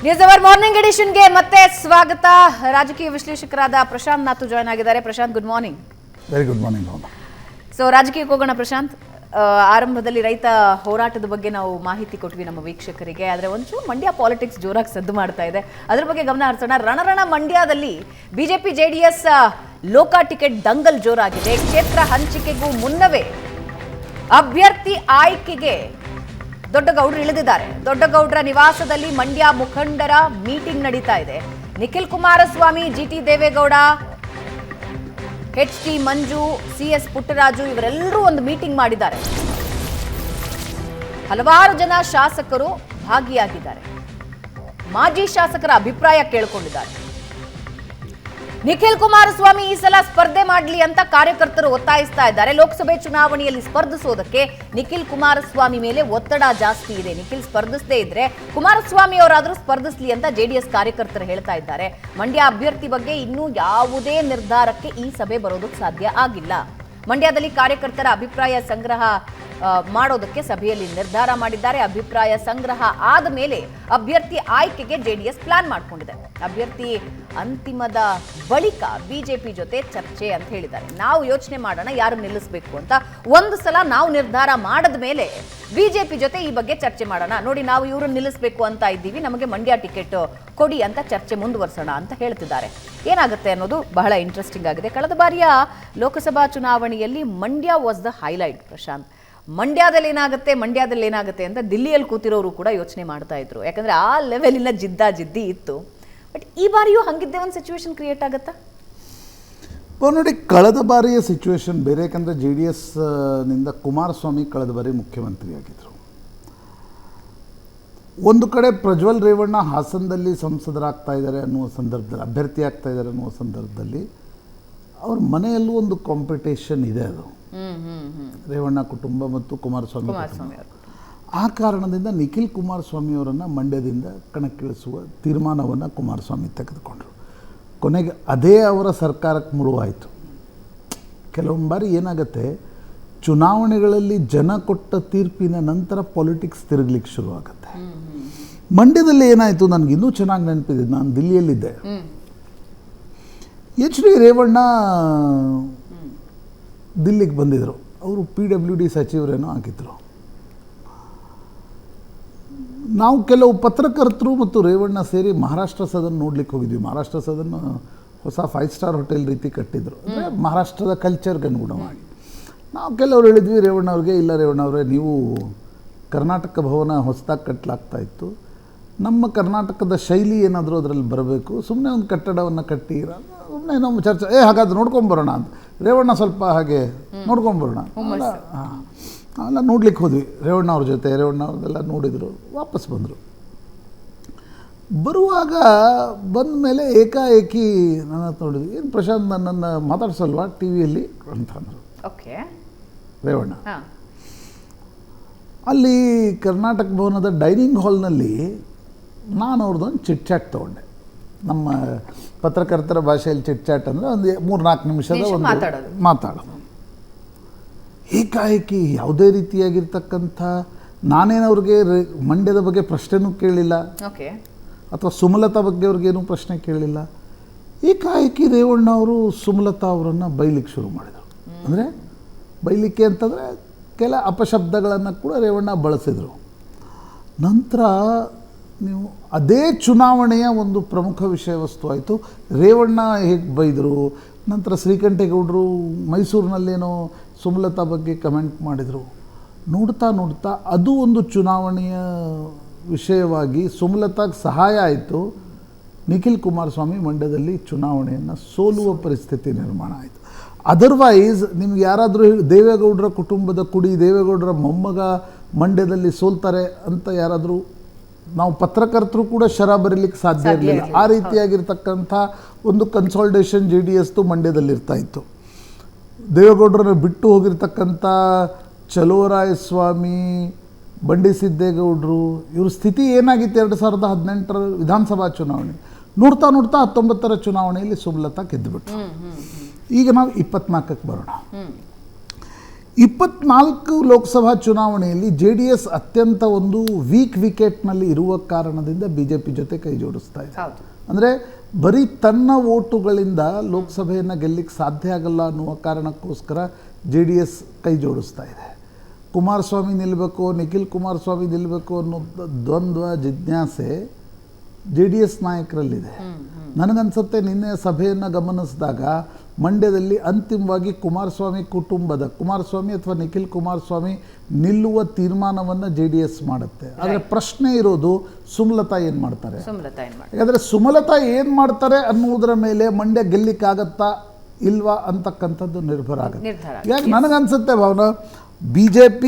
News hour morning ಎಡಿಷನ್ಗೆ ಮತ್ತೆ ಸ್ವಾಗತ. ರಾಜಕೀಯ ವಿಶ್ಲೇಷಕರಾದ ಪ್ರಶಾಂತ್ ನಾಥು ಜಾಯ್ನ್ ಆಗಿದ್ದಾರೆ. Prashanth, good morning. Very good morning. So ರಾಜಕೀಯಕ್ಕೆ ಹೋಗೋಣ ಪ್ರಶಾಂತ್. ಆರಂಭದಲ್ಲಿ ರೈತ ಹೋರಾಟದ ಬಗ್ಗೆ ನಾವು ಮಾಹಿತಿ ಕೊಟ್ವಿ ನಮ್ಮ ವೀಕ್ಷಕರಿಗೆ. ಆದರೆ ಒಂಚೂರು ಮಂಡ್ಯ ಪಾಲಿಟಿಕ್ಸ್ ಜೋರಾಗಿ ಸದ್ದು ಮಾಡ್ತಾ ಇದೆ, ಅದ್ರ ಬಗ್ಗೆ ಗಮನ ಹರಿಸೋಣ. ರಣರಣ ಮಂಡ್ಯದಲ್ಲಿ ಬಿಜೆಪಿ ಜೆಡಿಎಸ್ ಲೋಕ ಟಿಕೆಟ್ ದಂಗಲ್ ಜೋರಾಗಿದೆ. ಕ್ಷೇತ್ರ ಹಂಚಿಕೆಗೂ ಮುನ್ನವೇ ಅಭ್ಯರ್ಥಿ ಆಯ್ಕೆಗೆ ದೊಡ್ಡಗೌಡರು ಇಳಿದಿದ್ದಾರೆ. ದೊಡ್ಡಗೌಡರ ನಿವಾಸದಲ್ಲಿ ಮಂಡ್ಯ ಮುಖಂಡರ ಮೀಟಿಂಗ್ ನಡೀತಾ ಇದೆ. ನಿಖಿಲ್ ಕುಮಾರಸ್ವಾಮಿ, ಜಿಟಿ ದೇವೇಗೌಡ, ಎಚ್ ಟಿ ಮಂಜು, ಸಿಎಸ್ ಪುಟ್ಟರಾಜು ಇವರೆಲ್ಲರೂ ಒಂದು ಮೀಟಿಂಗ್ ಮಾಡಿದ್ದಾರೆ. ಹಲವಾರು ಜನ ಶಾಸಕರು ಭಾಗಿಯಾಗಿದ್ದಾರೆ. ಮಾಜಿ ಶಾಸಕರ ಅಭಿಪ್ರಾಯ ಕೇಳಿಕೊಂಡಿದ್ದಾರೆ. ನಿಖಿಲ್ ಕುಮಾರಸ್ವಾಮಿ ಈ ಸಲ ಸ್ಪರ್ಧೆ ಮಾಡಲಿ ಅಂತ ಕಾರ್ಯಕರ್ತರು ಒತ್ತಾಯಿಸ್ತಾ ಇದ್ದಾರೆ. ಲೋಕಸಭೆ ಚುನಾವಣೆಯಲ್ಲಿ ಸ್ಪರ್ಧಿಸೋದಕ್ಕೆ ನಿಖಿಲ್ ಕುಮಾರಸ್ವಾಮಿ ಮೇಲೆ ಒತ್ತಡ ಜಾಸ್ತಿ ಇದೆ. ನಿಖಿಲ್ ಸ್ಪರ್ಧಿಸದೇ ಇದ್ರೆ ಕುಮಾರಸ್ವಾಮಿ ಅವರಾದ್ರೂ ಸ್ಪರ್ಧಿಸಲಿ ಅಂತ ಜೆಡಿಎಸ್ ಕಾರ್ಯಕರ್ತರು ಹೇಳ್ತಾ ಇದ್ದಾರೆ. ಮಂಡ್ಯ ಅಭ್ಯರ್ಥಿ ಬಗ್ಗೆ ಇನ್ನೂ ಯಾವುದೇ ನಿರ್ಧಾರಕ್ಕೆ ಈ ಸಭೆ ಬರೋದಕ್ಕೆ ಸಾಧ್ಯ ಆಗಿಲ್ಲ. ಮಂಡ್ಯದಲ್ಲಿ ಕಾರ್ಯಕರ್ತರ ಅಭಿಪ್ರಾಯ ಸಂಗ್ರಹ ಮಾಡೋದಕ್ಕೆ ಸಭೆಯಲ್ಲಿ ನಿರ್ಧಾರ ಮಾಡಿದ್ದಾರೆ. ಅಭಿಪ್ರಾಯ ಸಂಗ್ರಹ ಆದ ಮೇಲೆ ಅಭ್ಯರ್ಥಿ ಆಯ್ಕೆಗೆ ಜೆಡಿಎಸ್ ಪ್ಲಾನ್ ಮಾಡಿಕೊಂಡಿದೆ. ಅಭ್ಯರ್ಥಿ ಅಂತಿಮದ ಬಳಿಕ ಬಿಜೆಪಿ ಜೊತೆ ಚರ್ಚೆ ಅಂತ ಹೇಳಿದ್ದಾರೆ. ನಾವು ಯೋಚನೆ ಮಾಡೋಣ ಯಾರು ನಿಲ್ಲಿಸಬೇಕು ಅಂತ. ಒಂದು ಸಲ ನಾವು ನಿರ್ಧಾರ ಮಾಡಿದ ಮೇಲೆ ಬಿಜೆಪಿ ಜೊತೆ ಈ ಬಗ್ಗೆ ಚರ್ಚೆ ಮಾಡೋಣ. ನೋಡಿ, ನಾವು ಇವ್ರನ್ನ ನಿಲ್ಲಿಸಬೇಕು ಅಂತ ಇದ್ದೀವಿ, ನಮಗೆ ಮಂಡ್ಯ ಟಿಕೆಟ್ ಕೊಡಿ ಅಂತ ಚರ್ಚೆ ಮುಂದುವರ್ಸೋಣ ಅಂತ ಹೇಳ್ತಿದ್ದಾರೆ. ಏನಾಗುತ್ತೆ ಅನ್ನೋದು ಬಹಳ ಇಂಟ್ರೆಸ್ಟಿಂಗ್ ಆಗಿದೆ. ಕಳೆದ ಬಾರಿಯ ಲೋಕಸಭಾ ಚುನಾವಣೆಯಲ್ಲಿ Mandya was the highlight. Prashanth, ಮಂಡ್ಯದಲ್ಲಿ ಏನಾಗುತ್ತೆ ಅಂತ ದಿಲ್ಲಿಯಲ್ಲಿ ಕೂತಿರೋರು ಕೂಡ ಯೋಚನೆ ಮಾಡ್ತಾ ಇದ್ರು. ಯಾಕಂದ್ರೆ ಆ ಲೆವೆಲಿನ ಜಿದ್ದಿ ಇತ್ತು. ಬಟ್ ಈ ಬಾರಿಯೂ ಹಂಗಿದ್ದೇ ಒಂದು ಸಿಚುವೇಶನ್ ಕ್ರಿಯೇಟ್ ಆಗುತ್ತಾ? ನೋಡಿ, ಕಳೆದ ಬಾರಿಯ ಸಿಚುವೇಶನ್ ಬೇರೆ. ಯಾಕಂದರೆ ಜೆ ಡಿ ಎಸ್ ನಿಂದ ಕುಮಾರಸ್ವಾಮಿ ಕಳೆದ ಬಾರಿ ಮುಖ್ಯಮಂತ್ರಿ ಆಗಿದ್ದರು. ಒಂದು ಕಡೆ ಪ್ರಜ್ವಲ್ ರೇವಣ್ಣ ಹಾಸನದಲ್ಲಿ ಸಂಸದರಾಗ್ತಾ ಇದ್ದಾರೆ ಅನ್ನುವ ಸಂದರ್ಭದಲ್ಲಿ, ಅಭ್ಯರ್ಥಿ ಆಗ್ತಾ ಇದ್ದಾರೆ ಅನ್ನುವ ಸಂದರ್ಭದಲ್ಲಿ ಅವ್ರ ಮನೆಯಲ್ಲೂ ಒಂದು ಕಾಂಪಿಟೇಷನ್ ಇದೆ. ಅದು ರೇವಣ್ಣ ಕುಟುಂಬ ಮತ್ತು ಕುಮಾರಸ್ವಾಮಿ ಕುಟುಂಬ. ಆ ಕಾರಣದಿಂದ ನಿಖಿಲ್ ಕುಮಾರಸ್ವಾಮಿ ಅವರನ್ನು ಮಂಡ್ಯದಿಂದ ಕಣಕ್ಕಿಳಿಸುವ ತೀರ್ಮಾನವನ್ನು ಕುಮಾರಸ್ವಾಮಿ ತೆಗೆದುಕೊಂಡರು. ಕೊನೆಗೆ ಅದೇ ಅವರ ಸರ್ಕಾರಕ್ಕೆ ಮುಳುವಾಯಿತು. ಕೆಲವೊಂದು ಬಾರಿ ಏನಾಗುತ್ತೆ, ಚುನಾವಣೆಗಳಲ್ಲಿ ಜನ ಕೊಟ್ಟ ತೀರ್ಪಿನ ನಂತರ ಪಾಲಿಟಿಕ್ಸ್ ತಿರುಗಲಿಕ್ಕೆ ಶುರುವಾಗುತ್ತೆ. ಮಂಡ್ಯದಲ್ಲಿ ಏನಾಯಿತು ನನಗಿನ್ನೂ ಚೆನ್ನಾಗಿ ನೆನಪಿದೆ. ನಾನು ದಿಲ್ಲಿಯಲ್ಲಿದ್ದೆ. ಎಚ್ ಡಿ ರೇವಣ್ಣ ದಿಲ್ಲಿಗೆ ಬಂದಿದ್ದರು. ಅವರು PWD ಸಚಿವರೇನೋ ಆಗಿದ್ದರು. ನಾವು ಕೆಲವು ಪತ್ರಕರ್ತರು ಮತ್ತು ರೇವಣ್ಣ ಸೇರಿ ಮಹಾರಾಷ್ಟ್ರ ಸದನ್ ನೋಡ್ಲಿಕ್ಕೆ ಹೋಗಿದ್ವಿ. ಮಹಾರಾಷ್ಟ್ರ ಸದನ್ ಹೊಸ 5 ಸ್ಟಾರ್ ಹೋಟೆಲ್ ರೀತಿ ಕಟ್ಟಿದ್ರು, ಅಂದರೆ ಮಹಾರಾಷ್ಟ್ರದ ಕಲ್ಚರ್ಗೆ ಅನುಗುಣವಾಗಿ. ನಾವು ಕೆಲವರು ಹೇಳಿದ್ವಿ ರೇವಣ್ಣ ಅವ್ರಿಗೆ, ಇಲ್ಲ ರೇವಣ್ಣ ಅವರೇ, ನೀವು ಕರ್ನಾಟಕ ಭವನ ಹೊಸದಾಗಿ ಕಟ್ಟಲಾಗ್ತಾ ಇತ್ತು, ನಮ್ಮ ಕರ್ನಾಟಕದ ಶೈಲಿ ಏನಾದರೂ ಅದರಲ್ಲಿ ಬರಬೇಕು, ಸುಮ್ಮನೆ ಒಂದು ಕಟ್ಟಡವನ್ನು ಕಟ್ಟಿ ಸುಮ್ಮನೆ ನಾವು ಚರ್ಚೆ ಹಾಗಾದ್ರೆ ನೋಡ್ಕೊಂಬರೋಣ ಅಂತ. ರೇವಣ್ಣ ಸ್ವಲ್ಪ ಹಾಗೆ ನೋಡ್ಕೊಂಬರೋಣ ಅಲ್ಲ ನೋಡ್ಲಿಕ್ಕೆ ಹೋದ್ವಿ ರೇವಣ್ಣ ಅವ್ರ ಜೊತೆ. ರೇವಣ್ಣ ಅವ್ರದ್ದೆಲ್ಲ ನೋಡಿದರು, ವಾಪಸ್ ಬಂದರು. ಬರುವಾಗ ಬಂದ ಮೇಲೆ ಏಕಾಏಕಿ ನನ್ನ ನೋಡಿದ್ವಿ, ಏನು ಪ್ರಶಾಂತ್ ನನ್ನನ್ನು ಮಾತಾಡ್ಸಲ್ವಾ ಟಿ ವಿಯಲ್ಲಿ ಅಂತಂದರು. ಓಕೆ, ರೇವಣ್ಣ ಅಲ್ಲಿ ಕರ್ನಾಟಕ ಭವನದ ಡೈನಿಂಗ್ ಹಾಲ್ನಲ್ಲಿ ನಾನು ಅವ್ರದ್ದೊಂದು ಚಿಟ್ ಚಾಟ್ ತೊಗೊಂಡೆ. ನಮ್ಮ ಪತ್ರಕರ್ತರ ಭಾಷೆಯಲ್ಲಿ ಚಿಟ್ ಚಾಟ್ ಅಂದರೆ ಒಂದು 3-4 ನಿಮಿಷದ ಒಂದು ಮಾತಾಡೋದು. ಏಕಾಏಕಿ ಯಾವುದೇ ರೀತಿಯಾಗಿರ್ತಕ್ಕಂಥ, ನಾನೇನವ್ರಿಗೆ ಮಂಡ್ಯದ ಬಗ್ಗೆ ಪ್ರಶ್ನೆನೂ ಕೇಳಿಲ್ಲ, ಅಥವಾ ಸುಮಲತಾ ಬಗ್ಗೆ ಅವ್ರಿಗೇನೂ ಪ್ರಶ್ನೆ ಕೇಳಿಲ್ಲ. ಏಕಾಏಕಿ ರೇವಣ್ಣ ಅವರು ಸುಮಲತಾ ಅವರನ್ನು ಬೈಲಿಕ್ಕೆ ಶುರು ಮಾಡಿದರು. ಅಂದರೆ ಬೈಲಿಕ್ಕೆ ಅಂತಂದರೆ ಕೆಲ ಅಪಶಬ್ದಗಳನ್ನು ಕೂಡ ರೇವಣ್ಣ ಬಳಸಿದರು. ನಂತರ ನೀವು ಅದೇ ಚುನಾವಣೆಯ ಒಂದು ಪ್ರಮುಖ ವಿಷಯ ವಸ್ತು ಆಯಿತು. ರೇವಣ್ಣ ಹೇಗೆ ಬೈದರು, ನಂತರ ಶ್ರೀಕಂಠೇಗೌಡರು ಮೈಸೂರಿನಲ್ಲೇನೋ ಸುಮಲತಾ ಬಗ್ಗೆ ಕಮೆಂಟ್ ಮಾಡಿದರು. ನೋಡ್ತಾ ನೋಡ್ತಾ ಅದು ಒಂದು ಚುನಾವಣೆಯ ವಿಷಯವಾಗಿ ಸುಮಲತಾಗೆ ಸಹಾಯ ಆಯಿತು. ನಿಖಿಲ್ ಕುಮಾರಸ್ವಾಮಿ ಮಂಡ್ಯದಲ್ಲಿ ಚುನಾವಣೆಯನ್ನು ಸೋಲುವ ಪರಿಸ್ಥಿತಿ ನಿರ್ಮಾಣ ಆಯಿತು. ಅದರ್ವೈಸ್ ನಿಮ್ಗೆ ಯಾರಾದರೂ ದೇವೇಗೌಡರ ಕುಟುಂಬದ ಕುಡಿ, ದೇವೇಗೌಡರ ಮೊಮ್ಮಗ ಮಂಡ್ಯದಲ್ಲಿ ಸೋಲ್ತಾರೆ ಅಂತ ಯಾರಾದರೂ, ನಾವು ಪತ್ರಕರ್ತರು ಕೂಡ ಶರ ಬರೀಲಿಕ್ಕೆ ಸಾಧ್ಯ ಇರಲಿಲ್ಲ. ಆ ರೀತಿಯಾಗಿರ್ತಕ್ಕಂಥ ಒಂದು ಕನ್ಸಾಲ್ಟೇಷನ್ ಜೆ ಡಿ ಎಸ್ದು ಮಂಡ್ಯದಲ್ಲಿರ್ತಾ ಇತ್ತು. ದೇವೇಗೌಡರನ್ನು ಬಿಟ್ಟು ಹೋಗಿರ್ತಕ್ಕಂಥ ಚಲುವರಾಯಸ್ವಾಮಿ, ಬಂಡಿ ಸಿದ್ದೇಗೌಡರು, ಇವ್ರ ಸ್ಥಿತಿ ಏನಾಗಿತ್ತು 2018ರ ವಿಧಾನಸಭಾ ಚುನಾವಣೆ. ನೋಡ್ತಾ ನೋಡ್ತಾ 19ರ ಚುನಾವಣೆಯಲ್ಲಿ ಸುಮಲತಾ ಗೆದ್ದುಬಿಟ್ರು. ಈಗ ನಾವು 24ಕ್ಕೆ ಬರೋಣ. 24 ಲೋಕಸಭಾ ಚುನಾವಣೆಯಲ್ಲಿ JDS ಅತ್ಯಂತ ಒಂದು ವೀಕ್ ವಿಕೆಟ್ನಲ್ಲಿ ಇರುವ ಕಾರಣದಿಂದ BJP ಜೊತೆ ಕೈ ಜೋಡಿಸ್ತಾ ಇದೆ. ಅಂದರೆ ಬರೀ ತನ್ನ ವೋಟುಗಳಿಂದ ಲೋಕಸಭೆಯನ್ನು ಗೆಲ್ಲಿಕ್ಕೆ ಸಾಧ್ಯ ಆಗಲ್ಲ ಅನ್ನುವ ಕಾರಣಕ್ಕೋಸ್ಕರ JDS ಕೈ ಜೋಡಿಸ್ತಾ ಇದೆ. ಕುಮಾರಸ್ವಾಮಿ ನಿಲ್ಲಬೇಕು, ನಿಖಿಲ್ ಕುಮಾರಸ್ವಾಮಿ ನಿಲ್ಲಬೇಕು ಅನ್ನೋ ದ್ವಂದ್ವ ಜಿಜ್ಞಾಸೆ JDS ನಾಯಕರಲ್ಲಿದೆ. ನನಗನ್ಸುತ್ತೆ ನಿನ್ನೆ ಸಭೆಯನ್ನು ಗಮನಿಸಿದಾಗ ಮಂಡ್ಯದಲ್ಲಿ ಅಂತಿಮವಾಗಿ ಕುಮಾರಸ್ವಾಮಿ ಅಥವಾ ನಿಖಿಲ್ ಕುಮಾರಸ್ವಾಮಿ ನಿಲ್ಲುವ ತೀರ್ಮಾನವನ್ನು JDS ಮಾಡುತ್ತೆ. ಆದರೆ ಪ್ರಶ್ನೆ ಇರೋದು ಸುಮಲತಾ ಏನು ಮಾಡ್ತಾರೆ. ಯಾಕಂದರೆ ಸುಮಲತಾ ಏನು ಮಾಡ್ತಾರೆ ಅನ್ನುವುದರ ಮೇಲೆ ಮಂಡ್ಯ ಗೆಲ್ಲಿಕ್ಕಾಗತ್ತಾ ಇಲ್ವಾ ಅಂತಕ್ಕಂಥದ್ದು ನಿರ್ಭರ ಆಗುತ್ತೆ. ಯಾಕೆ ನನಗನ್ಸುತ್ತೆ ಭಾವನಾ, BJP,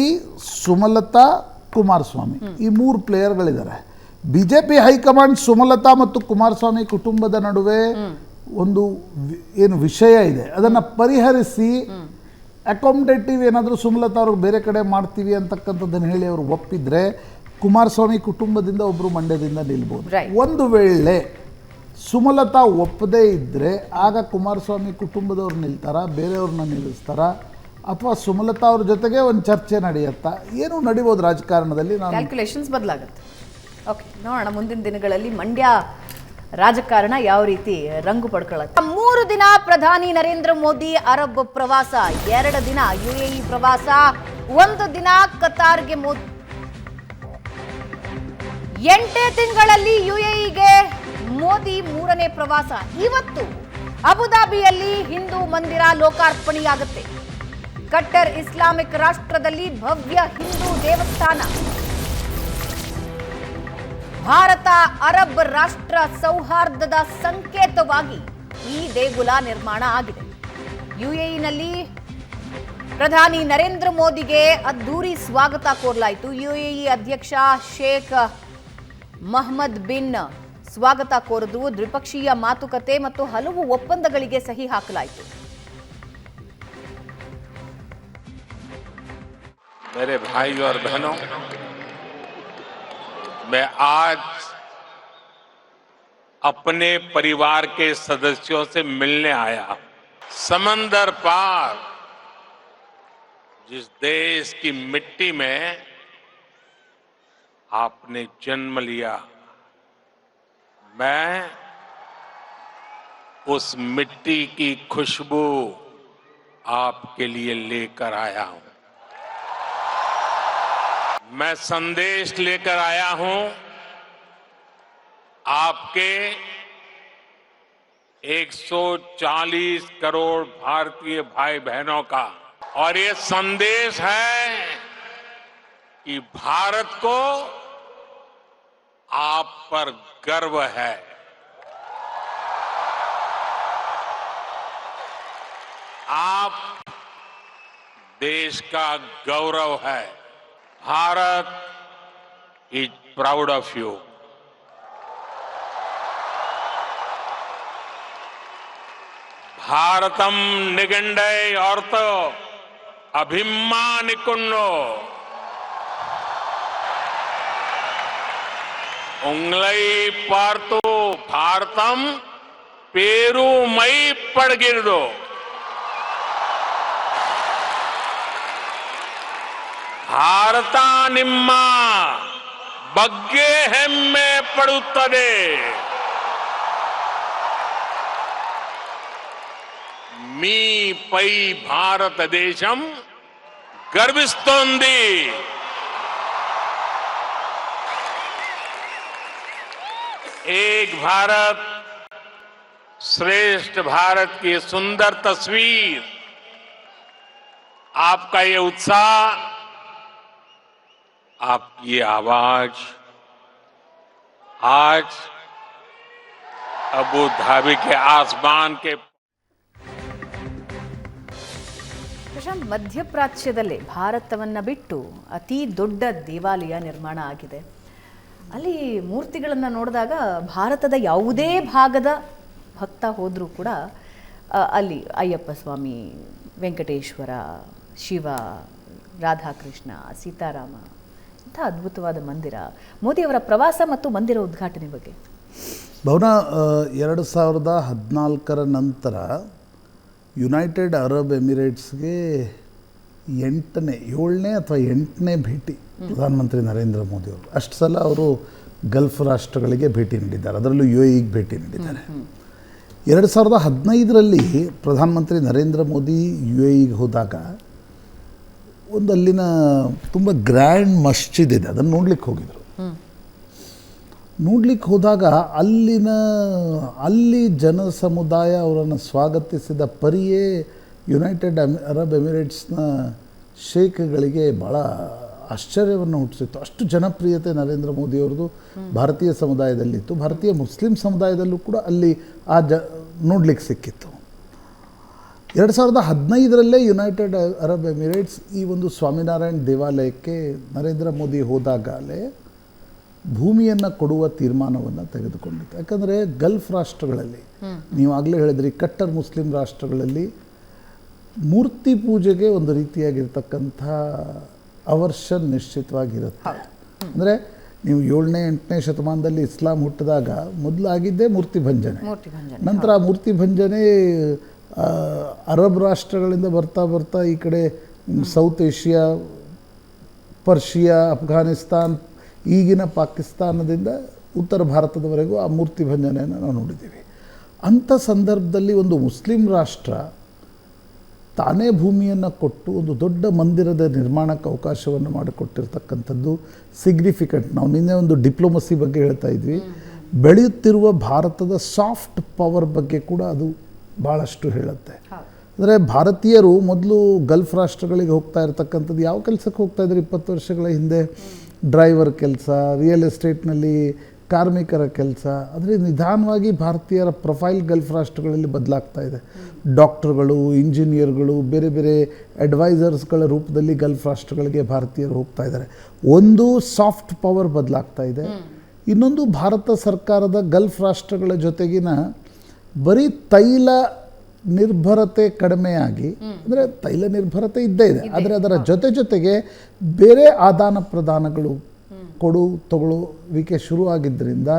ಸುಮಲತಾ, ಕುಮಾರಸ್ವಾಮಿ ಈ 3 ಪ್ಲೇಯರ್ಗಳಿದ್ದಾರೆ. BJP ಹೈಕಮಾಂಡ್ ಸುಮಲತಾ ಮತ್ತು ಕುಮಾರಸ್ವಾಮಿ ಕುಟುಂಬದ ನಡುವೆ ಒಂದು ಏನು ವಿಷಯ ಇದೆ ಅದನ್ನು ಪರಿಹರಿಸಿ ಅಕಾಮಡೇಟಿವ್ ಏನಾದರೂ ಸುಮಲತಾ ಅವ್ರಿಗೆ ಬೇರೆ ಕಡೆ ಮಾಡ್ತೀವಿ ಅಂತಕ್ಕಂಥದ್ದನ್ನು ಹೇಳಿ ಅವರು ಒಪ್ಪಿದ್ರೆ ಕುಮಾರಸ್ವಾಮಿ ಕುಟುಂಬದಿಂದ ಒಬ್ಬರು ಮಂಡ್ಯದಿಂದ ನಿಲ್ಬೋದು. ಒಂದು ವೇಳೆ ಸುಮಲತಾ ಒಪ್ಪದೇ ಇದ್ದರೆ ಆಗ ಕುಮಾರಸ್ವಾಮಿ ಕುಟುಂಬದವ್ರು ನಿಲ್ತಾರಾ, ಬೇರೆಯವ್ರನ್ನ ನಿಲ್ಲಿಸ್ತಾರಾ, ಅಥವಾ ಸುಮಲತಾ ಅವ್ರ ಜೊತೆಗೆ ಒಂದು ಚರ್ಚೆ ನಡೆಯುತ್ತಾ, ಏನು ನಡಿಬೋದು ರಾಜಕಾರಣದಲ್ಲಿ. ನಾನು ಕ್ಯಾಲ್ಕುಲೇಷನ್ಸ್ ಬದಲಾಗುತ್ತೆ. ಓಕೆ, ನೋಡೋಣ ಮುಂದಿನ ದಿನಗಳಲ್ಲಿ ಮಂಡ್ಯ ರಾಜಕಾರಣ ಯಾವ ರೀತಿ ರಂಗು ಪಡ್ಕೊಳ್ಳುತ್ತೆ. 3 ದಿನ ಪ್ರಧಾನಿ ನರೇಂದ್ರ ಮೋದಿ ಅರಬ್ ಪ್ರವಾಸ, 2 ದಿನ UAE ಪ್ರವಾಸ, 1 ದಿನ ಕತಾರ್ಗೆ ಮೋದಿ. 8 ತಿಂಗಳಲ್ಲಿ UAEಗೆ ಮೋದಿ 3ನೇ ಪ್ರವಾಸ. ಇವತ್ತು ಅಬುದಾಬಿಯಲ್ಲಿ ಹಿಂದೂ ಮಂದಿರ ಲೋಕಾರ್ಪಣೆಯಾಗುತ್ತೆ. ಕಟ್ಟರ್ ಇಸ್ಲಾಮಿಕ್ ರಾಷ್ಟ್ರದಲ್ಲಿ ಭವ್ಯ ಹಿಂದೂ ದೇವಸ್ಥಾನ. ಭಾರತ ಅರಬ್ ರಾಷ್ಟ್ರ ಸೌಹಾರ್ದದ ಸಂಕೇತವಾಗಿ ಈ ದೇಗುಲ ನಿರ್ಮಾಣ ಆಗಿದೆ. UAEನಲ್ಲಿ ಪ್ರಧಾನಿ ನರೇಂದ್ರ ಮೋದಿಗೆ ಅದ್ದೂರಿ ಸ್ವಾಗತ ಕೋರಲಾಯಿತು. UAE ಅಧ್ಯಕ್ಷ ಶೇಖ್ ಮೊಹಮ್ಮದ್ ಬಿನ್ ಸ್ವಾಗತ ಕೋರಿದ್ರು. ದ್ವಿಪಕ್ಷೀಯ ಮಾತುಕತೆ ಮತ್ತು ಹಲವು ಒಪ್ಪಂದಗಳಿಗೆ ಸಹಿ ಹಾಕಲಾಯಿತು. मेरे भाई और बहनों, मैं आज अपने परिवार के सदस्यों से मिलने आया। समंदर पार जिस देश की मिट्टी में आपने जन्म लिया, मैं उस मिट्टी की खुशबू आपके लिए लेकर आया हूं। मैं संदेश लेकर आया हूं आपके 140 करोड़ भारतीय भाई बहनों का, और ये संदेश है कि भारत को आप पर गर्व है। आप देश का गौरव है। Bharat is proud of you. Bharatam निगंडे औरतो अभिमानिकुन्नो उंगलई पार्तो भारतम पेरू मई पड़गिर्दो. ಭಾರತ ನಿಮ್ಮ ಬಗ್ಗೆ ಹೆಮ್ಮೆ ಪಡುತ್ತದೆ. మీపై భారతదేశం గర్విస్తోంది. एक भारत श्रेष्ठ भारत की सुंदर तस्वीर, आपका ये उत्साह, आपकी ये आवाज आज अबू धाबी के आसमान के ಪ್ರಶಾಂತ್, ಮಧ್ಯಪ್ರಾಚ್ಯದಲ್ಲೇ ಭಾರತವನ್ನು ಬಿಟ್ಟು ಅತಿ ದೊಡ್ಡ ದೇವಾಲಯ ನಿರ್ಮಾಣ ಆಗಿದೆ. ಅಲ್ಲಿ ಮೂರ್ತಿಗಳನ್ನು ನೋಡಿದಾಗ ಭಾರತದ ಯಾವುದೇ ಭಾಗದ ಭಕ್ತ ಹೋದರೂ ಕೂಡ ಅಲ್ಲಿ ಅಯ್ಯಪ್ಪ ಸ್ವಾಮಿ, ವೆಂಕಟೇಶ್ವರ, ಶಿವ, ರಾಧಾಕೃಷ್ಣ, ಸೀತಾರಾಮ, ಇಂಥ ಅದ್ಭುತವಾದ ಮಂದಿರ. ಮೋದಿಯವರ ಪ್ರವಾಸ ಮತ್ತು ಮಂದಿರ ಉದ್ಘಾಟನೆ ಬಗ್ಗೆ ಭವನ 2014 ನಂತರ ಯುನೈಟೆಡ್ ಅರಬ್ ಎಮಿರೇಟ್ಸ್ಗೆ ಏಳನೇ ಅಥವಾ 8ನೇ ಭೇಟಿ ಪ್ರಧಾನಮಂತ್ರಿ ನರೇಂದ್ರ ಮೋದಿಯವರು. ಅಷ್ಟು ಸಲ ಅವರು ಗಲ್ಫ್ ರಾಷ್ಟ್ರಗಳಿಗೆ ಭೇಟಿ ನೀಡಿದ್ದಾರೆ, ಅದರಲ್ಲೂ UAEಗೆ ಭೇಟಿ ನೀಡಿದ್ದಾರೆ. 2015ರಲ್ಲಿ ಪ್ರಧಾನಮಂತ್ರಿ ನರೇಂದ್ರ ಮೋದಿ UAEಗೆ ಹೋದಾಗ ಒಂದು ಅಲ್ಲಿನ ತುಂಬ ಗ್ರ್ಯಾಂಡ್ ಮಸ್ಜಿದ್ ಇದೆ, ಅದನ್ನು ನೋಡ್ಲಿಕ್ಕೆ ಹೋಗಿದ್ರು. ನೋಡ್ಲಿಕ್ಕೆ ಹೋದಾಗ ಅಲ್ಲಿ ಜನ ಸಮುದಾಯ ಅವರನ್ನು ಸ್ವಾಗತಿಸಿದ ಪರಿಯೇ ಯುನೈಟೆಡ್ ಅರಬ್ ಎಮಿರೇಟ್ಸ್ನ ಶೇಖ್ಗಳಿಗೆ ಭಾಳ ಆಶ್ಚರ್ಯವನ್ನು ಹುಟ್ಟಿಸಿತ್ತು. ಅಷ್ಟು ಜನಪ್ರಿಯತೆ ನರೇಂದ್ರ ಮೋದಿಯವ್ರದ್ದು ಭಾರತೀಯ ಸಮುದಾಯದಲ್ಲಿತ್ತು. ಭಾರತೀಯ ಮುಸ್ಲಿಂ ಸಮುದಾಯದಲ್ಲೂ ಕೂಡ ಅಲ್ಲಿ ನೋಡ್ಲಿಕ್ಕೆ ಸಿಕ್ಕಿತ್ತು. 2015ರಲ್ಲೇ ಯುನೈಟೆಡ್ ಅರಬ್ ಎಮಿರೇಟ್ಸ್ ಈ ಒಂದು ಸ್ವಾಮಿನಾರಾಯಣ್ ದೇವಾಲಯಕ್ಕೆ ನರೇಂದ್ರ ಮೋದಿ ಹೋದಾಗಲೇ ಭೂಮಿಯನ್ನು ಕೊಡುವ ತೀರ್ಮಾನವನ್ನು ತೆಗೆದುಕೊಂಡಿತ್ತು. ಯಾಕಂದರೆ ಗಲ್ಫ್ ರಾಷ್ಟ್ರಗಳಲ್ಲಿ, ನೀವು ಆಗಲೇ ಹೇಳಿದ್ರಿ, ಕಟ್ಟರ್ ಮುಸ್ಲಿಂ ರಾಷ್ಟ್ರಗಳಲ್ಲಿ ಮೂರ್ತಿ ಪೂಜೆಗೆ ಒಂದು ರೀತಿಯಾಗಿರ್ತಕ್ಕಂಥ ಅವರ್ಷನ್ ನಿಶ್ಚಿತವಾಗಿರುತ್ತೆ. ಅಂದರೆ ನೀವು 7ನೇ 8ನೇ ಶತಮಾನದಲ್ಲಿ ಇಸ್ಲಾಂ ಹುಟ್ಟಿದಾಗ ಮೊದಲಾಗಿದ್ದೇ ಮೂರ್ತಿ ಭಂಜನೆ. ನಂತರ ಆ ಮೂರ್ತಿ ಭಂಜನೆ ಅರಬ್ ರಾಷ್ಟ್ರಗಳಿಂದ ಬರ್ತಾ ಈ ಕಡೆ ಸೌತ್ ಏಷ್ಯಾ, ಪರ್ಷಿಯಾ, ಅಫ್ಘಾನಿಸ್ತಾನ್, ಈಗಿನ ಪಾಕಿಸ್ತಾನದಿಂದ ಉತ್ತರ ಭಾರತದವರೆಗೂ ಆ ಮೂರ್ತಿ ಭಂಜನೆಯನ್ನು ನಾವು ನೋಡಿದ್ದೀವಿ. ಅಂಥ ಸಂದರ್ಭದಲ್ಲಿ ಒಂದು ಮುಸ್ಲಿಂ ರಾಷ್ಟ್ರ ತಾನೇ ಭೂಮಿಯನ್ನು ಕೊಟ್ಟು ಒಂದು ದೊಡ್ಡ ಮಂದಿರದ ನಿರ್ಮಾಣಕ್ಕೆ ಅವಕಾಶವನ್ನು ಮಾಡಿಕೊಟ್ಟಿರ್ತಕ್ಕಂಥದ್ದು ಸಿಗ್ನಿಫಿಕೆಂಟ್. ನಾವು ನಿನ್ನೆ ಒಂದು ಡಿಪ್ಲೊಮಸಿ ಬಗ್ಗೆ ಹೇಳ್ತಾ ಇದ್ವಿ. ಬೆಳೆಯುತ್ತಿರುವ ಭಾರತದ ಸಾಫ್ಟ್ ಪವರ್ ಬಗ್ಗೆ ಕೂಡ ಅದು ಭಾಳಷ್ಟು ಹೇಳುತ್ತೆ. ಅಂದರೆ ಭಾರತೀಯರು ಮೊದಲು ಗಲ್ಫ್ ರಾಷ್ಟ್ರಗಳಿಗೆ ಹೋಗ್ತಾ ಇರ್ತಕ್ಕಂಥದ್ದು ಯಾವ ಕೆಲಸಕ್ಕೆ ಹೋಗ್ತಾ ಇದ್ರು? 20 ವರ್ಷಗಳ ಹಿಂದೆ ಡ್ರೈವರ್ ಕೆಲಸ, ರಿಯಲ್ ಎಸ್ಟೇಟ್ನಲ್ಲಿ ಕಾರ್ಮಿಕರ ಕೆಲಸ. ಆದರೆ ನಿಧಾನವಾಗಿ ಭಾರತೀಯರ ಪ್ರೊಫೈಲ್ ಗಲ್ಫ್ ರಾಷ್ಟ್ರಗಳಲ್ಲಿ ಬದಲಾಗ್ತಾ ಇದೆ. ಡಾಕ್ಟರ್ಗಳು, ಇಂಜಿನಿಯರ್ಗಳು, ಬೇರೆ ಬೇರೆ ಅಡ್ವೈಸರ್ಸ್ಗಳ ರೂಪದಲ್ಲಿ ಗಲ್ಫ್ ರಾಷ್ಟ್ರಗಳಿಗೆ ಭಾರತೀಯರು ಹೋಗ್ತಾ ಇದ್ದಾರೆ. ಒಂದು ಸಾಫ್ಟ್ ಪವರ್ ಬದಲಾಗ್ತಾ ಇದೆ. ಇನ್ನೊಂದು ಭಾರತ ಸರ್ಕಾರದ ಗಲ್ಫ್ ರಾಷ್ಟ್ರಗಳ ಜೊತೆಗಿನ ಬರೀ ತೈಲ ನಿರ್ಭರತೆ ಕಡಿಮೆಯಾಗಿ, ಅಂದರೆ ತೈಲ ನಿರ್ಭರತೆ ಇದ್ದೇ ಇದೆ, ಆದರೆ ಅದರ ಜೊತೆಗೆ ಬೇರೆ ಆದಾನ ಪ್ರದಾನಗಳು, ಕೊಡು ತಗೊಳ್ಳುವಿಕೆ ಶುರುವಾಗಿದ್ದರಿಂದ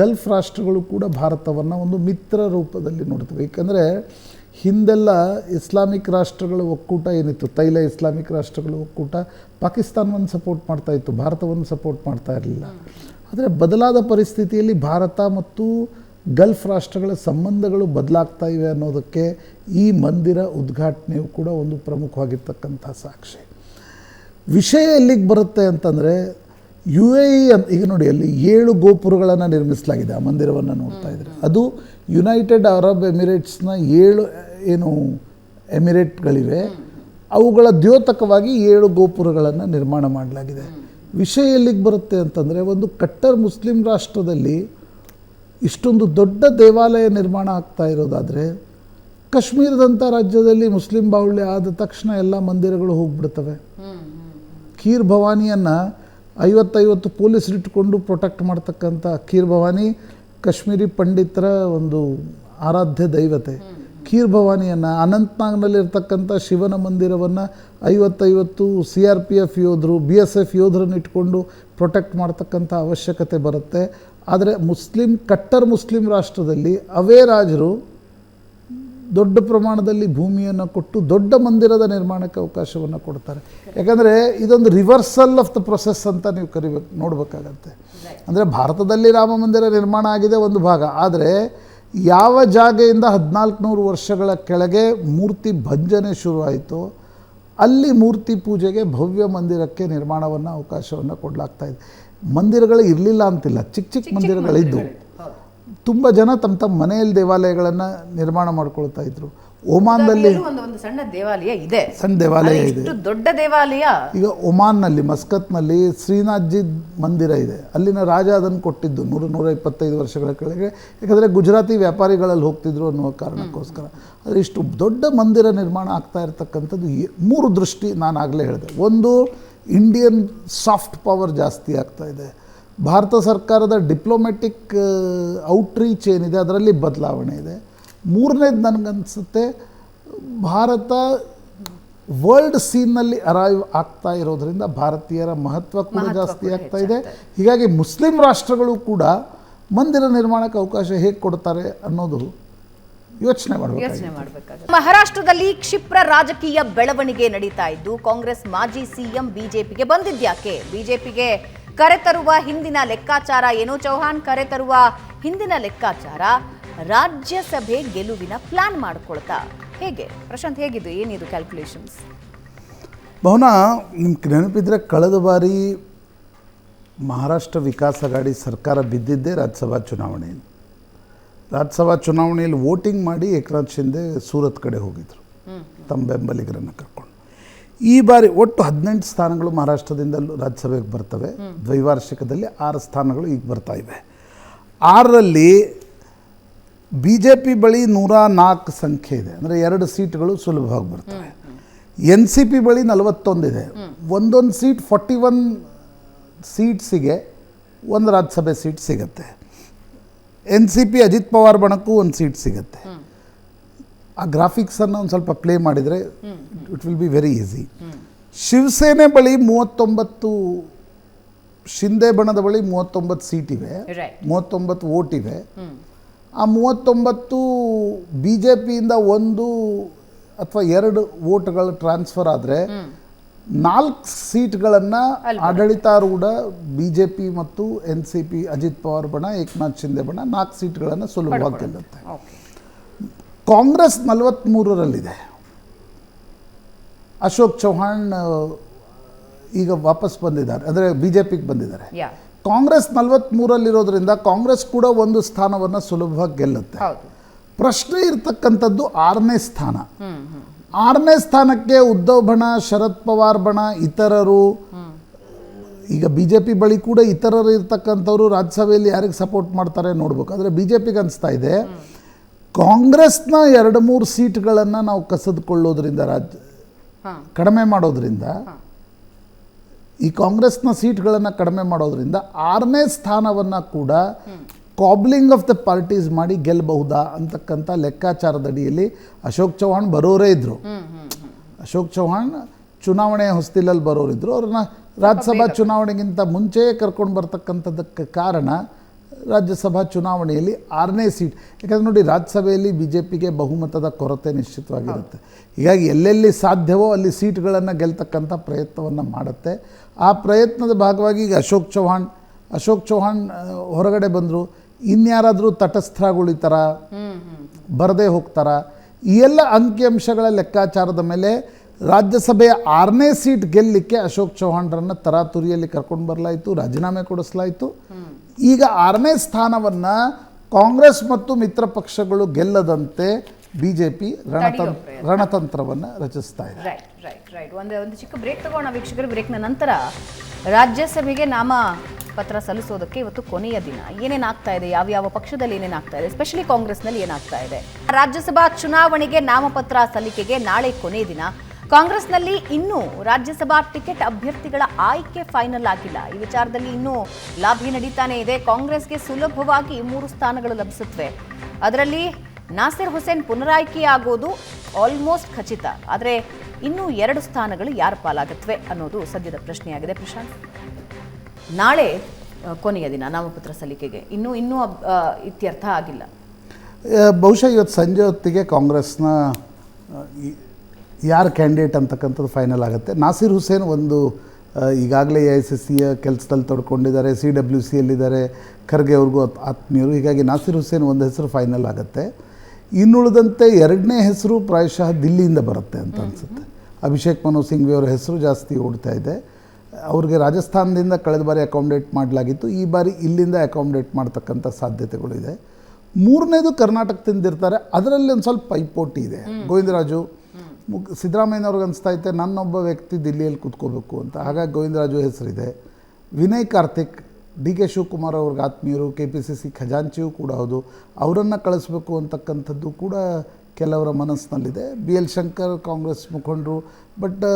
ಗಲ್ಫ್ ರಾಷ್ಟ್ರಗಳು ಕೂಡ ಭಾರತವನ್ನು ಒಂದು ಮಿತ್ರ ರೂಪದಲ್ಲಿ ನೋಡ್ತವೆ. ಏಕೆಂದರೆ ಹಿಂದೆಲ್ಲ ಇಸ್ಲಾಮಿಕ್ ರಾಷ್ಟ್ರಗಳ ಒಕ್ಕೂಟ ಏನಿತ್ತು, ತೈಲ ಇಸ್ಲಾಮಿಕ್ ರಾಷ್ಟ್ರಗಳ ಒಕ್ಕೂಟ ಪಾಕಿಸ್ತಾನವನ್ನು ಸಪೋರ್ಟ್ ಮಾಡ್ತಾ ಇತ್ತು, ಭಾರತವನ್ನು ಸಪೋರ್ಟ್ ಮಾಡ್ತಾ ಇರಲಿಲ್ಲ. ಆದರೆ ಬದಲಾದ ಪರಿಸ್ಥಿತಿಯಲ್ಲಿ ಭಾರತ ಮತ್ತು ಗಲ್ಫ್ ರಾಷ್ಟ್ರಗಳ ಸಂಬಂಧಗಳು ಬದಲಾಗ್ತಾ ಇವೆ ಅನ್ನೋದಕ್ಕೆ ಈ ಮಂದಿರ ಉದ್ಘಾಟನೆಯು ಕೂಡ ಒಂದು ಪ್ರಮುಖವಾಗಿರ್ತಕ್ಕಂಥ ಸಾಕ್ಷಿ. ವಿಷಯ ಎಲ್ಲಿಗೆ ಬರುತ್ತೆ ಅಂತಂದರೆ, UAE ಅಂತ ಈಗ ನೋಡಿ, ಅಲ್ಲಿ 7 ಗೋಪುರಗಳನ್ನು ನಿರ್ಮಿಸಲಾಗಿದೆ. ಆ ಮಂದಿರವನ್ನು ನೋಡ್ತಾ ಇದ್ದಾರೆ. ಅದು ಯುನೈಟೆಡ್ ಅರಬ್ ಎಮಿರೇಟ್ಸ್ನ 7 ಏನು ಎಮಿರೇಟ್ಗಳಿವೆ, ಅವುಗಳ ದ್ಯೋತಕವಾಗಿ 7 ಗೋಪುರಗಳನ್ನು ನಿರ್ಮಾಣ ಮಾಡಲಾಗಿದೆ. ವಿಷಯ ಎಲ್ಲಿಗೆ ಬರುತ್ತೆ ಅಂತಂದರೆ, ಒಂದು ಕಟ್ಟರ್ ಮುಸ್ಲಿಂ ರಾಷ್ಟ್ರದಲ್ಲಿ ಇಷ್ಟೊಂದು ದೊಡ್ಡ ದೇವಾಲಯ ನಿರ್ಮಾಣ ಆಗ್ತಾ ಇರೋದಾದರೆ, ಕಾಶ್ಮೀರದಂಥ ರಾಜ್ಯದಲ್ಲಿ ಮುಸ್ಲಿಂ ಬಾಹುಳ್ಯ ಆದ ತಕ್ಷಣ ಎಲ್ಲ ಮಂದಿರಗಳು ಹೋಗ್ಬಿಡ್ತವೆ. ಖೀರ್ ಭವಾನಿಯನ್ನು 50 ಪೊಲೀಸರಿಟ್ಟುಕೊಂಡು ಪ್ರೊಟೆಕ್ಟ್ ಮಾಡ್ತಕ್ಕಂಥ ಖೀರ್ ಭವಾನಿ ಕಾಶ್ಮೀರಿ ಪಂಡಿತರ ಒಂದು ಆರಾಧ್ಯ ದೈವತೆ. ಖೀರ್ ಭವಾನಿಯನ್ನು, ಅನಂತ್ನಾಗ್ನಲ್ಲಿರ್ತಕ್ಕಂಥ ಶಿವನ ಮಂದಿರವನ್ನು 50 CRPF ಯೋಧರು, BSF ಯೋಧರನ್ನು ಇಟ್ಕೊಂಡು ಪ್ರೊಟೆಕ್ಟ್ ಮಾಡ್ತಕ್ಕಂಥ ಅವಶ್ಯಕತೆ ಬರುತ್ತೆ. ಆದರೆ ಕಟ್ಟರ್ ಮುಸ್ಲಿಂ ರಾಷ್ಟ್ರದಲ್ಲಿ ಅವೇ ರಾಜರು ದೊಡ್ಡ ಪ್ರಮಾಣದಲ್ಲಿ ಭೂಮಿಯನ್ನು ಕೊಟ್ಟು ದೊಡ್ಡ ಮಂದಿರದ ನಿರ್ಮಾಣಕ್ಕೆ ಅವಕಾಶವನ್ನು ಕೊಡ್ತಾರೆ. ಯಾಕಂದರೆ ಇದೊಂದು ರಿವರ್ಸಲ್ ಆಫ್ ದ ಪ್ರೊಸೆಸ್ ಅಂತ ನೀವು ನೋಡಬೇಕಾಗತ್ತೆ. ಅಂದರೆ ಭಾರತದಲ್ಲಿ ರಾಮ ಮಂದಿರ ನಿರ್ಮಾಣ ಆಗಿದೆ ಒಂದು ಭಾಗ, ಆದರೆ ಯಾವ ಜಾಗೆಯಿಂದ 1400 ವರ್ಷಗಳ ಕೆಳಗೆ ಮೂರ್ತಿ ಭಂಜನೆ ಶುರುವಾಯಿತು, ಅಲ್ಲಿ ಮೂರ್ತಿ ಪೂಜೆಗೆ ಭವ್ಯ ಮಂದಿರಕ್ಕೆ ನಿರ್ಮಾಣವನ್ನು ಅವಕಾಶವನ್ನು ಕೊಡಲಾಗ್ತಾ ಇದೆ. ಮಂದಿರಗಳು ಇರಲಿಲ್ಲ ಅಂತಿಲ್ಲ, ಚಿಕ್ಕ ಮಂದಿರಗಳಿದ್ದು ತುಂಬ ಜನ ತಮ್ಮ ಮನೆಯಲ್ಲಿ ದೇವಾಲಯಗಳನ್ನು ನಿರ್ಮಾಣ ಮಾಡ್ಕೊಳ್ತಾ ಇದ್ರು. ಒಮಾನ್ನಲ್ಲಿ ಒಂದು ಸಣ್ಣ ದೇವಾಲಯ ಇದೆ, ದೊಡ್ಡ ದೇವಾಲಯ. ಈಗ ಒಮಾನ್ನಲ್ಲಿ, ಮಸ್ಕತ್ನಲ್ಲಿ ಶ್ರೀನಾಥ್ಜಿ ಮಂದಿರ ಇದೆ. ಅಲ್ಲಿನ ರಾಜ ಅದನ್ನು ಕೊಟ್ಟಿದ್ದು 100-125 ವರ್ಷಗಳ ಕೆಳಗೆ. ಯಾಕಂದರೆ ಗುಜರಾತಿ ವ್ಯಾಪಾರಿಗಳಲ್ಲಿ ಹೋಗ್ತಿದ್ರು ಅನ್ನುವ ಕಾರಣಕ್ಕೋಸ್ಕರ. ಆದರೆ ಇಷ್ಟು ದೊಡ್ಡ ಮಂದಿರ ನಿರ್ಮಾಣ ಆಗ್ತಾ ಇರತಕ್ಕಂಥದ್ದು 3 ದೃಷ್ಟಿ ನಾನು ಆಗಲೇ ಹೇಳಿದೆ. ಒಂದು, ಇಂಡಿಯನ್ ಸಾಫ್ಟ್ ಪವರ್ ಜಾಸ್ತಿ ಆಗ್ತಾ ಇದೆ. ಭಾರತ ಸರ್ಕಾರದ ಡಿಪ್ಲೊಮ್ಯಾಟಿಕ್ ಔಟ್ರೀಚ್ ಏನಿದೆ ಅದರಲ್ಲಿ ಬದಲಾವಣೆ ಇದೆ. 3ನೇದು ನನಗನ್ಸುತ್ತೆ, ಭಾರತ ವರ್ಲ್ಡ್ ಸೀನ್ನಲ್ಲಿ ಅರೈವ್ ಆಗ್ತಾ ಇರೋದರಿಂದ ಭಾರತೀಯರ ಮಹತ್ವ ಕೂಡ ಜಾಸ್ತಿ ಆಗ್ತಾ ಇದೆ. ಹೀಗಾಗಿ ಮುಸ್ಲಿಂ ರಾಷ್ಟ್ರಗಳು ಕೂಡ ಮಂದಿರ ನಿರ್ಮಾಣಕ್ಕೆ ಅವಕಾಶ ಹೇಗೆ ಕೊಡ್ತಾರೆ ಅನ್ನೋದು ಯೋಚನೆ ಯೋಚನೆ ಮಾಡಬೇಕಾಗುತ್ತೆ. ಮಹಾರಾಷ್ಟ್ರದಲ್ಲಿ ಕ್ಷಿಪ್ರ ರಾಜಕೀಯ ಬೆಳವಣಿಗೆ ನಡೀತಾ ಇದ್ದು ಕಾಂಗ್ರೆಸ್ ಮಾಜಿ ಸಿಎಂ ಬಿಜೆಪಿಗೆ ಬಂದಿದ್ಯಾಕೆ? ಬಿಜೆಪಿಗೆ ಕರೆತರುವ ಹಿಂದಿನ ಲೆಕ್ಕಾಚಾರ ಏನು? ಚೌಹಾಣ್ ಕರೆತರುವ ಹಿಂದಿನ ಲೆಕ್ಕಾಚಾರ ರಾಜ್ಯಸಭೆ ಗೆಲುವಿನ ಪ್ಲಾನ್ ಮಾಡ್ಕೊಳ್ತಾ ಹೇಗೆ? ಪ್ರಶಾಂತ್, ಹೇಗಿದು, ಏನಿದು ಕ್ಯಾಲ್ಕುಲೇಷನ್ಸ್? ಭವನ, ನಿಮ್ಗೆ ನೆನಪಿದ್ರೆ ಕಳೆದ ಬಾರಿ ಮಹಾರಾಷ್ಟ್ರ ವಿಕಾಸ್ ಅಘಾಡಿ ಸರ್ಕಾರ ಬಿದ್ದಿದ್ದೇ ರಾಜ್ಯಸಭಾ ಚುನಾವಣೆಯಲ್ಲಿ. ರಾಜ್ಯಸಭಾ ಚುನಾವಣೆಯಲ್ಲಿ ವೋಟಿಂಗ್ ಮಾಡಿ ಏಕನಾಥ್ ಶಿಂದೆ ಸೂರತ್ ಕಡೆ ಹೋಗಿದ್ರು ತಮ್ಮ ಬೆಂಬಲಿಗರನ್ನು ಕರ್ಕೊಂಡು. ಈ ಬಾರಿ ಒಟ್ಟು 18 ಸ್ಥಾನಗಳು ಮಹಾರಾಷ್ಟ್ರದಿಂದ ರಾಜ್ಯಸಭೆಗೆ ಬರ್ತವೆ. ದ್ವೈವಾರ್ಷಿಕದಲ್ಲಿ 6 ಸ್ಥಾನಗಳು ಈಗ ಬರ್ತಾ ಇವೆ. 6ರಲ್ಲಿ ಬಿ ಜೆ ಪಿ ಬಳಿ 104 ಸಂಖ್ಯೆ ಇದೆ, ಅಂದರೆ 2 ಸೀಟ್ಗಳು ಸುಲಭವಾಗಿ ಬರ್ತವೆ. ಎನ್ ಸಿ ಪಿ ಬಳಿ 41 ಇದೆ. ಒಂದೊಂದು ಸೀಟ್ 41 ಸೀಟ್ಸಿಗೆ ಒಂದು ರಾಜ್ಯಸಭೆ ಸೀಟ್ ಸಿಗುತ್ತೆ. N C P Ajit Pawar ಬಣಕ್ಕೂ ಒಂದು ಸೀಟ್ ಸಿಗುತ್ತೆ. ಆ ಗ್ರಾಫಿಕ್ಸನ್ನು ಒಂದು ಸ್ವಲ್ಪ ಪ್ಲೇ ಮಾಡಿದರೆ it will be very easy. Shiv Sena ಬಳಿ 39, ಶಿಂದೆ ಬಣದ ಬಳಿ 39 ಸೀಟ್ ಇವೆ, 39 ವೋಟ್ ಇವೆ. ಆ 39 ಬಿ ಜೆ ಪಿಯಿಂದ 1 ಅಥವಾ 2 ವೋಟ್ಗಳು ಟ್ರಾನ್ಸ್ಫರ್ ಆದರೆ 4 ಸೀಟ್ಗಳನ್ನು ಆಡಳಿತಾರೂಢ ಬಿ ಜೆ ಪಿ ಮತ್ತು N C P Ajit Pawar ಬಣ, ಏಕನಾಥ್ ಶಿಂದೆ ಬಣ 4 ಸೀಟ್ಗಳನ್ನು ಸುಲಭವಾಗಿ ಗೆಲ್ಲುತ್ತೆ. ಕಾಂಗ್ರೆಸ್ 43ರಲ್ಲಿದೆ. ಅಶೋಕ್ ಚೌಹಾಣ್ ಈಗ ವಾಪಸ್ ಬಂದಿದ್ದಾರೆ, ಅಂದರೆ ಬಿ ಜೆ ಪಿಗೆ ಬಂದಿದ್ದಾರೆ. ಕಾಂಗ್ರೆಸ್ 43ರಲ್ಲಿರೋದ್ರಿಂದ ಕಾಂಗ್ರೆಸ್ ಕೂಡ 1 ಸ್ಥಾನವನ್ನು ಸುಲಭವಾಗಿ ಗೆಲ್ಲುತ್ತೆ. ಪ್ರಶ್ನೆ ಇರ್ತಕ್ಕಂಥದ್ದು 6ನೇ ಸ್ಥಾನ. 6ನೇ ಸ್ಥಾನಕ್ಕೆ ಉದ್ಧವ್ ಬಣ, ಶರದ್ ಪವಾರ್ ಬಣ, ಇತರರು, ಈಗ ಬಿ ಜೆ ಪಿ ಬಳಿ ಕೂಡ ಇತರರು ಇರ್ತಕ್ಕಂಥವ್ರು ರಾಜ್ಯಸಭೆಯಲ್ಲಿ ಯಾರಿಗೆ ಸಪೋರ್ಟ್ ಮಾಡ್ತಾರೆ ನೋಡ್ಬೇಕು. ಆದರೆ ಬಿ ಜೆ ಪಿಗೆ ಅನಿಸ್ತಾ ಇದೆ ಕಾಂಗ್ರೆಸ್ನ 2-3 ಸೀಟ್ಗಳನ್ನು ನಾವು ಕಸಿದುಕೊಳ್ಳೋದ್ರಿಂದ, ಕಡಿಮೆ ಮಾಡೋದ್ರಿಂದ, ಈ ಕಾಂಗ್ರೆಸ್ನ ಸೀಟ್ಗಳನ್ನು ಕಡಿಮೆ ಮಾಡೋದ್ರಿಂದ 6ನೇ ಸ್ಥಾನವನ್ನು ಕೂಡ ಕಾಬ್ಲಿಂಗ್ ಆಫ್ ದ ಪಾರ್ಟೀಸ್ ಮಾಡಿ ಗೆಲ್ಲಬಹುದಾ ಅಂತಕ್ಕಂಥ ಲೆಕ್ಕಾಚಾರದಡಿಯಲ್ಲಿ ಅಶೋಕ್ ಚೌಹಾಣ್ ಬರೋರೇ ಇದ್ದರು. ಅಶೋಕ್ ಚೌಹಾಣ್ ಚುನಾವಣೆಯ ಹೊಸ್ತಿಲಲ್ಲಿ ಬರೋರಿದ್ದರು. ಅವ್ರನ್ನ ರಾಜ್ಯಸಭಾ ಚುನಾವಣೆಗಿಂತ ಮುಂಚೆಯೇ ಕರ್ಕೊಂಡು ಬರ್ತಕ್ಕಂಥದ್ದಕ್ಕೆ ಕಾರಣ ರಾಜ್ಯಸಭಾ ಚುನಾವಣೆಯಲ್ಲಿ 6ನೇ ಸೀಟ್. ಯಾಕಂದರೆ ನೋಡಿ, ರಾಜ್ಯಸಭೆಯಲ್ಲಿ ಬಿ ಜೆ ಪಿಗೆ ಬಹುಮತದ ಕೊರತೆ ನಿಶ್ಚಿತವಾಗಿರುತ್ತೆ. ಹೀಗಾಗಿ ಎಲ್ಲೆಲ್ಲಿ ಸಾಧ್ಯವೋ ಅಲ್ಲಿ ಸೀಟ್ಗಳನ್ನು ಗೆಲ್ತಕ್ಕಂಥ ಪ್ರಯತ್ನವನ್ನು ಮಾಡುತ್ತೆ. ಆ ಪ್ರಯತ್ನದ ಭಾಗವಾಗಿ ಈಗ ಅಶೋಕ್ ಚೌಹಾಣ್ ಹೊರಗಡೆ ಬಂದರು. ಇನ್ಯಾರಾದರೂ ತಟಸ್ಥರಾಗುಳಿತಾರ, ಬರದೇ ಹೋಗ್ತಾರ? ಈ ಎಲ್ಲ ಅಂಕಿಅಂಶಗಳ ಲೆಕ್ಕಾಚಾರದ ಮೇಲೆ ರಾಜ್ಯಸಭೆಯ 6ನೇ ಸೀಟ್ ಗೆಲ್ಲಲಿಕ್ಕೆ ಅಶೋಕ್ ಚೌಹಾಣ್ರನ್ನು ತರಾತುರಿಯಲ್ಲಿ ಕರ್ಕೊಂಡು ಬರಲಾಯಿತು, ರಾಜೀನಾಮೆ ಕೊಡಿಸಲಾಯಿತು. ಈಗ 6ನೇ ಸ್ಥಾನವನ್ನು ಕಾಂಗ್ರೆಸ್ ಮತ್ತು ಮಿತ್ರ ಪಕ್ಷಗಳು ಗೆಲ್ಲದಂತೆ ಬಿ ಜೆ ಪಿ ರಣತಂತ್ರವನ್ನು ರಚಿಸ್ತಾ ಇದೆ. ರೈಟ್. ಒಂದು ಚಿಕ್ಕ ಬ್ರೇಕ್ ತಗೋಣ ವೀಕ್ಷಕರು. ಬ್ರೇಕ್ನ ನಂತರ ರಾಜ್ಯಸಭೆಗೆ ನಾಮಪತ್ರ ಸಲ್ಲಿಸೋದಕ್ಕೆ ಇವತ್ತು ಕೊನೆಯ ದಿನ. ಏನೇನಾಗ್ತಾ ಇದೆ, ಯಾವ ಪಕ್ಷದಲ್ಲಿ ಏನೇನಾಗ್ತಾ ಇದೆ, ಎಸ್ಪೆಷಲಿ ಕಾಂಗ್ರೆಸ್ನಲ್ಲಿ ಏನಾಗ್ತಾ ಇದೆ? ರಾಜ್ಯಸಭಾ ಚುನಾವಣೆಗೆ ನಾಮಪತ್ರ ಸಲ್ಲಿಕೆಗೆ ನಾಳೆ ಕೊನೆಯ ದಿನ. ಕಾಂಗ್ರೆಸ್ನಲ್ಲಿ ಇನ್ನೂ ರಾಜ್ಯಸಭಾ ಟಿಕೆಟ್ ಅಭ್ಯರ್ಥಿಗಳ ಆಯ್ಕೆ ಫೈನಲ್ ಆಗಿಲ್ಲ. ಈ ವಿಚಾರದಲ್ಲಿ ಇನ್ನೂ ಲಾಭಿ ನಡೀತಾನೆ ಇದೆ. ಕಾಂಗ್ರೆಸ್ಗೆ ಸುಲಭವಾಗಿ 3 ಸ್ಥಾನಗಳು ಲಭಿಸುತ್ತವೆ. ಅದರಲ್ಲಿ ನಾಸಿರ್ ಹುಸೇನ್ ಪುನರಾಯ್ಕೆಯಾಗೋದು ಆಲ್ಮೋಸ್ಟ್ ಖಚಿತ. ಆದರೆ ಇನ್ನೂ 2 ಸ್ಥಾನಗಳು ಯಾರ ಪಾಲಾಗತ್ವೆ ಅನ್ನೋದು ಸದ್ಯದ ಪ್ರಶ್ನೆಯಾಗಿದೆ. ಪ್ರಶಾಂತ್, ನಾಳೆ ಕೊನೆಯ ದಿನ ನಾಮಪತ್ರ ಸಲ್ಲಿಕೆಗೆ ಇನ್ನೂ ಇತ್ಯರ್ಥ ಆಗಿಲ್ಲ. ಬಹುಶಃ ಇವತ್ತು ಸಂಜೆ ಹೊತ್ತಿಗೆ ಕಾಂಗ್ರೆಸ್ನ ಯಾರು ಕ್ಯಾಂಡಿಡೇಟ್ ಅಂತಕ್ಕಂಥದ್ದು ಫೈನಲ್ ಆಗುತ್ತೆ. ನಾಸಿರ್ ಹುಸೇನ್ ಈಗಾಗಲೇ AICCಯ ಕೆಲಸದಲ್ಲಿ ತೊಡ್ಕೊಂಡಿದ್ದಾರೆ, CWCಯಲ್ಲಿದ್ದಾರೆ, ಖರ್ಗೆ ಅವ್ರಿಗೂ ಆತ್ಮೀಯರು. ಹೀಗಾಗಿ ನಾಸಿರ್ ಹುಸೇನ್ ಒಂದು ಹೆಸರು ಫೈನಲ್ ಆಗುತ್ತೆ. ಇನ್ನುಳಿದಂತೆ 2ನೇ ಹೆಸರು ಪ್ರಾಯಶಃ ದಿಲ್ಲಿಯಿಂದ ಬರುತ್ತೆ ಅಂತ ಅನಿಸುತ್ತೆ. ಅಭಿಷೇಕ್ ಮನು ಸಿಂಘ್ವಿ ಅವರ ಹೆಸರು ಜಾಸ್ತಿ ಓಡ್ತಾ ಇದೆ. ಅವ್ರಿಗೆ ರಾಜಸ್ಥಾನದಿಂದ ಕಳೆದ ಬಾರಿ ಅಕಾಮಿಡೇಟ್ ಮಾಡಲಾಗಿತ್ತು. ಈ ಬಾರಿ ಇಲ್ಲಿಂದ ಅಕಾಮಿಡೇಟ್ ಮಾಡ್ತಕ್ಕಂಥ ಸಾಧ್ಯತೆಗಳು ಇದೆ. 3ನೇದು ಕರ್ನಾಟಕದಿಂದ ಇರ್ತಾರೆ. ಅದರಲ್ಲಿ ಒಂದು ಸ್ವಲ್ಪ ಪೈಪೋಟಿ ಇದೆ. ಗೋವಿಂದರಾಜು, ಸಿದ್ದರಾಮಯ್ಯನವ್ರಿಗೆ ಅನಿಸ್ತಾ ಇತ್ತೆ ನನ್ನೊಬ್ಬ ವ್ಯಕ್ತಿ ದಿಲ್ಲಿಯಲ್ಲಿ ಕೂತ್ಕೋಬೇಕು ಅಂತ. ಹಾಗಾಗಿ ಗೋವಿಂದರಾಜು ಹೆಸರಿದೆ. ವಿನಯ್ ಕಾರ್ತಿಕ್, ಡಿ ಕೆ ಶಿವಕುಮಾರ್ ಅವ್ರಿಗೆ ಆತ್ಮೀಯರು, KPCC ಖಜಾಂಚಿಯೂ ಕೂಡ ಹೌದು. ಅವರನ್ನು ಕಳಿಸ್ಬೇಕು ಅಂತಕ್ಕಂಥದ್ದು ಕೂಡ ಕೆಲವರ ಮನಸ್ಸಿನಲ್ಲಿದೆ. BL ಶಂಕರ್ ಕಾಂಗ್ರೆಸ್ ಮುಖಂಡರು. ಬಟ್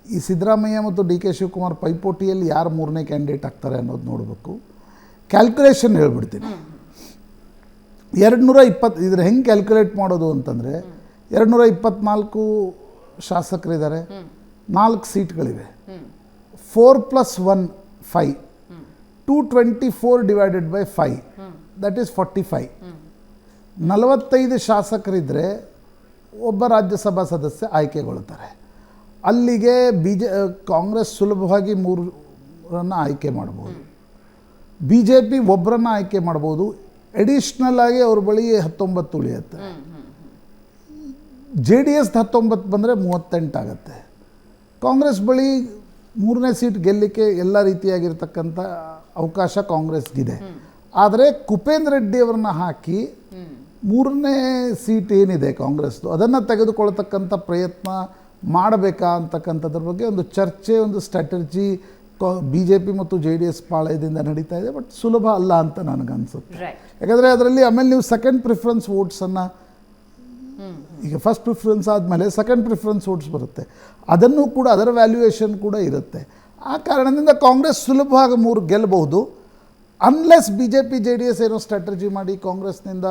ಈ ಸಿದ್ದರಾಮಯ್ಯ ಮತ್ತು ಡಿ ಕೆ ಶಿವಕುಮಾರ್ ಪೈಪೋಟಿಯಲ್ಲಿ ಯಾರು 3ನೇ ಕ್ಯಾಂಡಿಡೇಟ್ ಆಗ್ತಾರೆ ಅನ್ನೋದು ನೋಡಬೇಕು. ಕ್ಯಾಲ್ಕುಲೇಷನ್ ಹೇಳ್ಬಿಡ್ತೀನಿ. 220 ಇದ್ರ ಹೆಂಗೆ ಕ್ಯಾಲ್ಕುಲೇಟ್ ಮಾಡೋದು ಅಂತಂದರೆ 224 ಶಾಸಕರಿದ್ದಾರೆ, 4 ಸೀಟ್ಗಳಿವೆ. 4 + 1 5, 224 ಡಿವೈಡೆಡ್ ಬೈ 5, ದಟ್ ಈಸ್ 45. 45 ಶಾಸಕರಿದ್ದರೆ ಒಬ್ಬ ರಾಜ್ಯಸಭಾ ಸದಸ್ಯ ಆಯ್ಕೆಗೊಳ್ತಾರೆ. ಅಲ್ಲಿಗೆ ಕಾಂಗ್ರೆಸ್ ಸುಲಭವಾಗಿ 3ರನ್ನು ಆಯ್ಕೆ ಮಾಡ್ಬೋದು, BJP ಒಬ್ಬರನ್ನು ಆಯ್ಕೆ ಮಾಡ್ಬೋದು. ಎಡಿಷ್ನಲ್ ಆಗಿ ಅವ್ರ ಬಳಿ 19 ಉಳಿಯುತ್ತೆ. JDS 19 ಬಂದರೆ 38 ಆಗುತ್ತೆ. ಕಾಂಗ್ರೆಸ್ ಬಳಿ 3ನೇ ಸೀಟ್ ಗೆಲ್ಲಲಿಕ್ಕೆ ಎಲ್ಲ ರೀತಿಯಾಗಿರ್ತಕ್ಕಂಥ ಅವಕಾಶ ಕಾಂಗ್ರೆಸ್ಗಿದೆ. ಆದರೆ ಕುಪೇಂದ್ರ ರೆಡ್ಡಿ ಅವರನ್ನ ಹಾಕಿ 3ನೇ ಸೀಟ್ ಏನಿದೆ ಕಾಂಗ್ರೆಸ್ದು ಅದನ್ನು ತೆಗೆದುಕೊಳ್ತಕ್ಕಂಥ ಪ್ರಯತ್ನ ಮಾಡಬೇಕಾ ಅಂತಕ್ಕಂಥದ್ರ ಬಗ್ಗೆ ಒಂದು ಚರ್ಚೆ, ಒಂದು ಸ್ಟ್ರಾಟಜಿ BJP ಮತ್ತು JDS ಪಾಳಯದಿಂದ ನಡೀತಾ ಇದೆ. ಬಟ್ ಸುಲಭ ಅಲ್ಲ ಅಂತ ನನಗನ್ಸುತ್ತೆ. ಯಾಕಂದರೆ ಅದರಲ್ಲಿ ಆಮೇಲೆ ನೀವು ಸೆಕೆಂಡ್ ಪ್ರಿಫರೆನ್ಸ್ ವೋಟ್ಸನ್ನು, ಈಗ ಫಸ್ಟ್ ಪ್ರಿಫರೆನ್ಸ್ ಆದಮೇಲೆ ಸೆಕೆಂಡ್ ಪ್ರಿಫರೆನ್ಸ್ ವೋಟ್ಸ್ ಬರುತ್ತೆ, ಅದನ್ನು ಕೂಡ ಅದರ ವ್ಯಾಲ್ಯೂಯೇಷನ್ ಕೂಡ ಇರುತ್ತೆ. ಆ ಕಾರಣದಿಂದ ಕಾಂಗ್ರೆಸ್ ಸುಲಭವಾಗಿ 3 ಗೆಲ್ಲಬಹುದು, ಅನ್ಲೆಸ್ BJP JDS ಏನೋ ಸ್ಟ್ರಾಟಜಿ ಮಾಡಿ ಕಾಂಗ್ರೆಸ್ನಿಂದ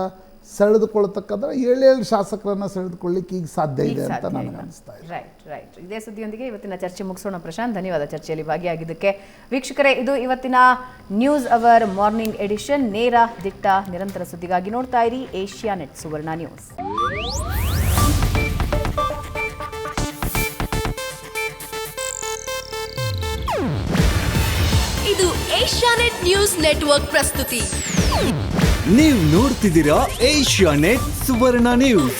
ಸೆಳೆದುಕೊಳ್ತಕ್ಕಂಥ 7 ಶಾಸಕರನ್ನು ಸೆಳೆದುಕೊಳ್ಳಿಕ್ಕೆ ಈಗ ಸಾಧ್ಯ ಇದೆ ಅಂತ ನನಗೆ ಅನಿಸ್ತಾ ಇದೆ. ರೈಟ್. ಇದೇ ಸುದ್ದಿಯೊಂದಿಗೆ ಇವತ್ತಿನ ಚರ್ಚೆ ಮುಗಿಸೋಣ ಪ್ರಶಾಂತ್. ಧನ್ಯವಾದ ಚರ್ಚೆಯಲ್ಲಿ ಭಾಗಿಯಾಗಿದ್ದಕ್ಕೆ. ವೀಕ್ಷಕರೇ, ಇದು ಇವತ್ತಿನ ನ್ಯೂಸ್ ಅವರ್ ಮಾರ್ನಿಂಗ್ ಎಡಿಷನ್. ನೇರ, ದಿಟ್ಟ, ನಿರಂತರ ಸುದ್ದಿಗಾಗಿ ನೋಡ್ತಾ ಇರಿ ಏಷ್ಯಾನೆಟ್ ಸುವರ್ಣ ನ್ಯೂಸ್. ಇದು ಏಷ್ಯಾನೆಟ್ ನ್ಯೂಸ್ ನೆಟ್ವರ್ಕ್ ಪ್ರಸ್ತುತಿ. ನೀವು ನೋಡ್ತಿದ್ದೀರಾ ಏಷ್ಯಾನೆಟ್ ಸುವರ್ಣ ನ್ಯೂಸ್.